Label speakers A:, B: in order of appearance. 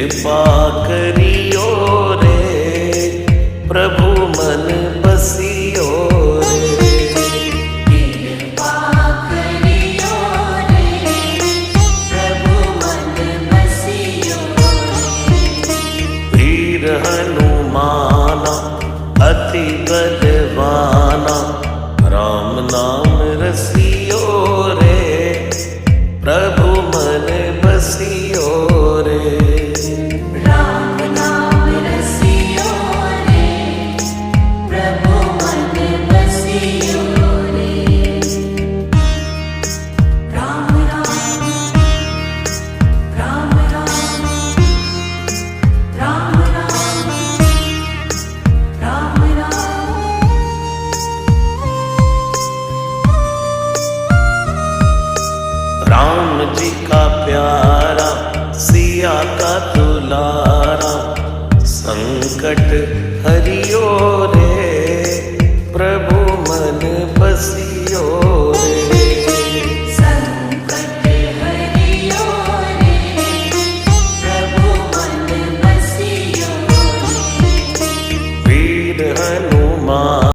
A: कृपा करियो रे, प्रभु मन बसियो रे।
B: कृपा करियो रे, प्रभु मन बसियो रे।
A: वीर हनुमाना अति बलवाना, राम नाम रसियो रे, प्रभु मन बसियो रे।
B: राम नाम रसियो रे, प्रभु मन बसियो रे। राम राम राम राम राम राम राम राम।
A: राम जी का प्यारा, सिया का दुलारा, संकट